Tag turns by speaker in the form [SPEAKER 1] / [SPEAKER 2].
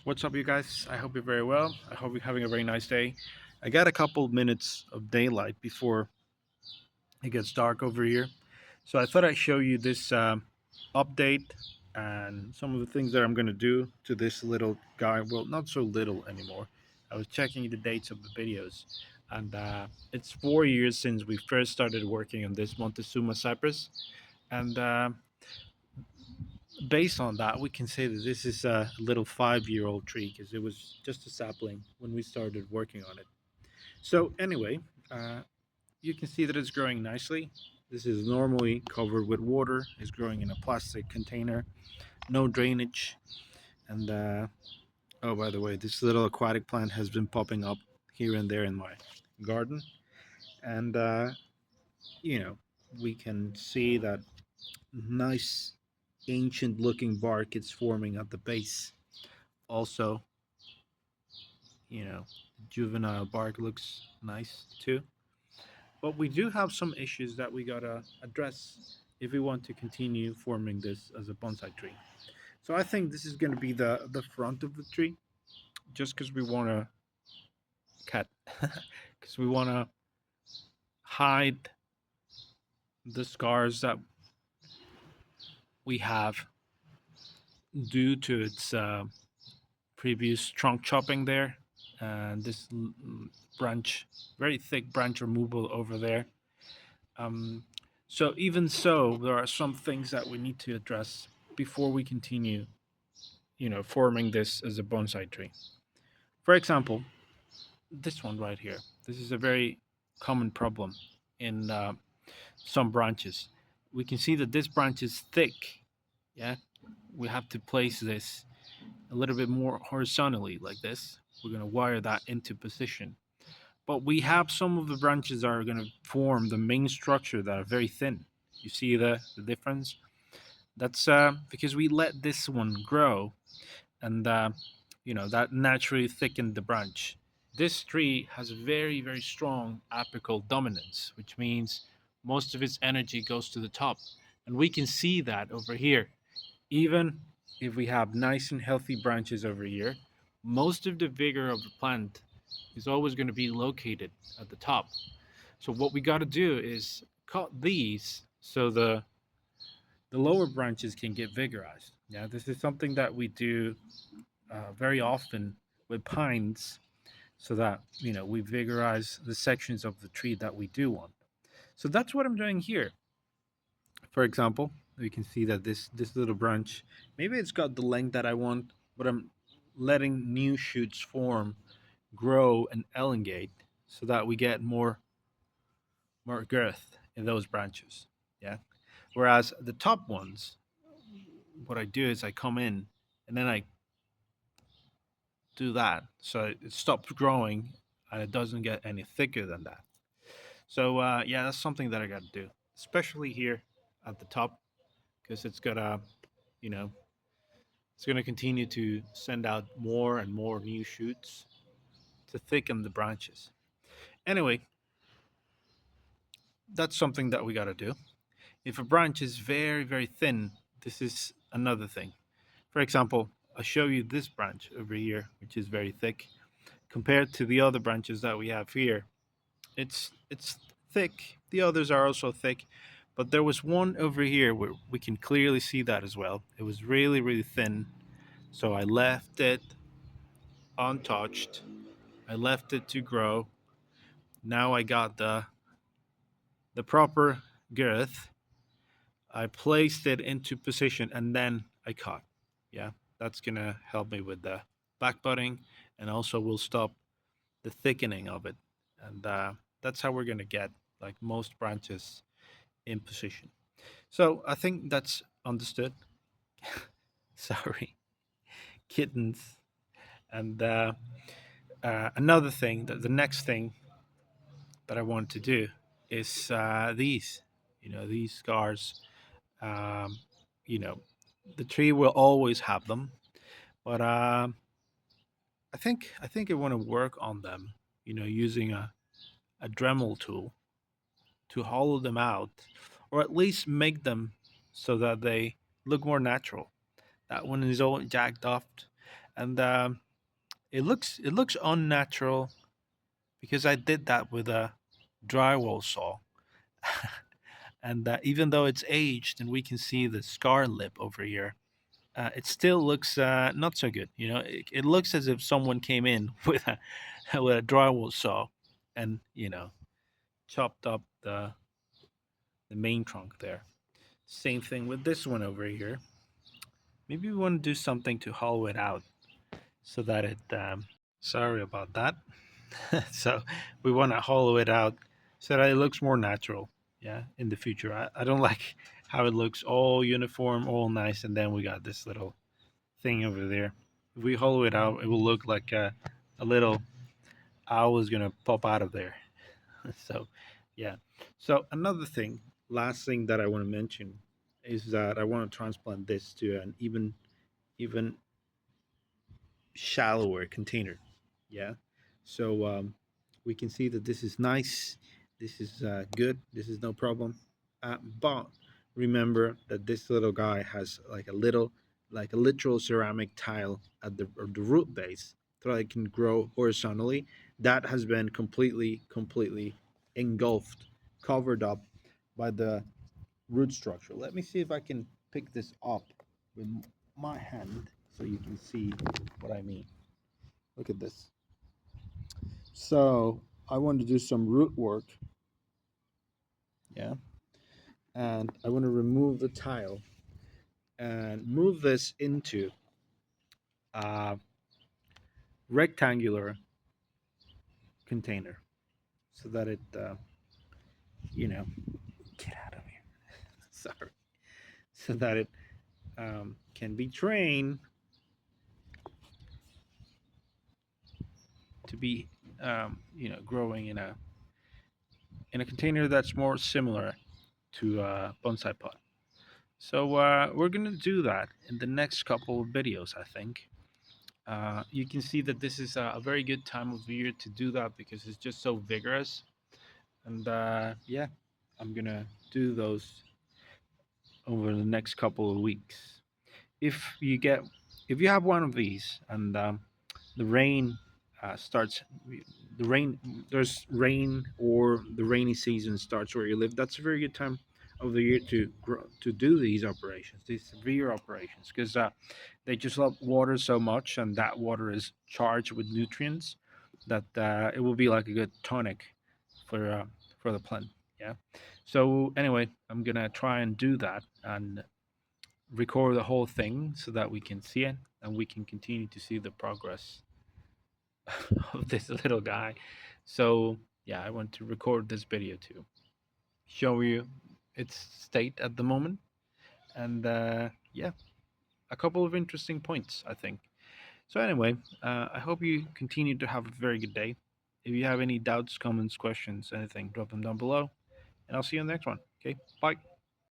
[SPEAKER 1] What's up, you guys? I hope you're very well. I hope you're having a very nice day. I got a couple minutes of daylight before it gets dark over here. So I thought I'd show you this update and some of the things that I'm going to do to this little guy. Well, not so little anymore. I was checking the dates of the videos, and it's 4 years since we first started working on this Montezuma Cypress. And based on that, we can say that this is a little 5-year-old tree because it was just a sapling when we started working on it. So, anyway, uh, you can see that it's growing nicely. This is normally covered with water, it's growing in a plastic container, no drainage. And, oh, by the way, this little aquatic plant has been popping up here and there in my garden. And, you know, we can see that nice ancient looking bark is forming at the base. Also, juvenile bark looks nice too. But we do have some issues that we gotta address if we want to continue forming this as a bonsai tree. So I think this is gonna be the front of the tree, just because we wanna cut, because we wanna hide the scars that we have due to its previous trunk chopping there, and this branch, very thick branch removal over there. Um, so even so, there are some things that we need to address before we continue, forming this as a bonsai tree. For example, this one right here. This is a very common problem in some branches. We can see that this branch is thick. Yeah, we have to place this a little bit more horizontally like this. We're going to wire that into position. But we have some of the branches that are going to form the main structure that are very thin. You see the difference? That's because we let this one grow, and that naturally thickened the branch. This tree has very, very strong apical dominance, which means most of its energy goes to the top. And we can see that over here. Even if we have nice and healthy branches over here, most of the vigor of the plant is always going to be located at the top. So what we got to do is cut these so the lower branches can get vigorized. Yeah, this is something that we do very often with pines, so that we vigorize the sections of the tree that we do want. So that's what I'm doing here. For example, we can see that this little branch, maybe it's got the length that I want, but I'm letting new shoots form, grow, and elongate so that we get more girth in those branches. Yeah. Whereas the top ones, what I do is I come in and then I do that, so it stops growing and it doesn't get any thicker than that. So yeah, that's something that I got to do, especially here at the top, because you know, it's gonna continue to send out more and more new shoots to thicken the branches. Anyway, that's something that we got to do. If a branch is very, very thin, this is another thing. For example, I'll show you this branch over here, which is very thick. Compared to the other branches that we have here, it's thick. The others are also thick, but there was one over here where we can clearly see that as well. It was really, really thin, so I left it untouched. I left it to grow. Now I got the proper girth. I placed it into position and then I cut. Yeah, that's gonna help me with the back butting, and also will stop the thickening of it. And that's how we're gonna get like most branches in position. So I think that's understood. Sorry, kittens. And another thing, the next thing that I want to do is these. These scars. Um, you know, the tree will always have them, but I think I want to work on them. Using a Dremel tool to hollow them out, or at least make them so that they look more natural. That one is all jacked up, and it looks unnatural because I did that with a drywall saw. And even though it's aged and we can see the scar lip over here, it still looks not so good. It looks as if someone came in with a drywall saw and chopped up the main trunk there. Same thing with this one over here. Maybe we want to do something to hollow it out so that it. Sorry about that. So we want to hollow it out so that it looks more natural. Yeah, in the future, I don't like how it looks all uniform, all nice, and then we got this little thing over there. If we hollow it out, it will look like a little owl is gonna pop out of there. So, yeah. So another thing, last thing that I want to mention is that I want to transplant this to an even shallower container. Yeah. So we can see that this is nice. This is good. This is no problem. But remember that this little guy has like a literal ceramic tile at the root base, so that it can grow horizontally. That has been completely engulfed, covered up by the root structure. Let me see if I can pick this up with my hand so you can see what I mean. Look at this. So I want to do some root work, yeah, and I want to remove the tile and move this into a rectangular container so that it, you know, get out of here. Sorry, so that it can be trained to be, growing in a container that's more similar to a bonsai pot. So we're gonna do that in the next couple of videos, I think. You can see that this is a very good time of year to do that because it's just so vigorous. And yeah, I'm gonna do those over the next couple of weeks. If you get, if you have one of these and the rain starts, the rain, there's rain or the rainy season starts where you live, that's a very good time of the year to grow, to do these operations, these severe operations, because they just love water so much, and that water is charged with nutrients that it will be like a good tonic for the plant. Yeah. So anyway, I'm gonna try and do that and record the whole thing so that we can see it and we can continue to see the progress of this little guy. So yeah, I want to record this video to show you its state at the moment, and yeah, a couple of interesting points, I think. So anyway, I hope you continue to have a very good day. If you have any doubts, comments, questions, anything, drop them down below, and I'll see you in the next one. Okay, bye.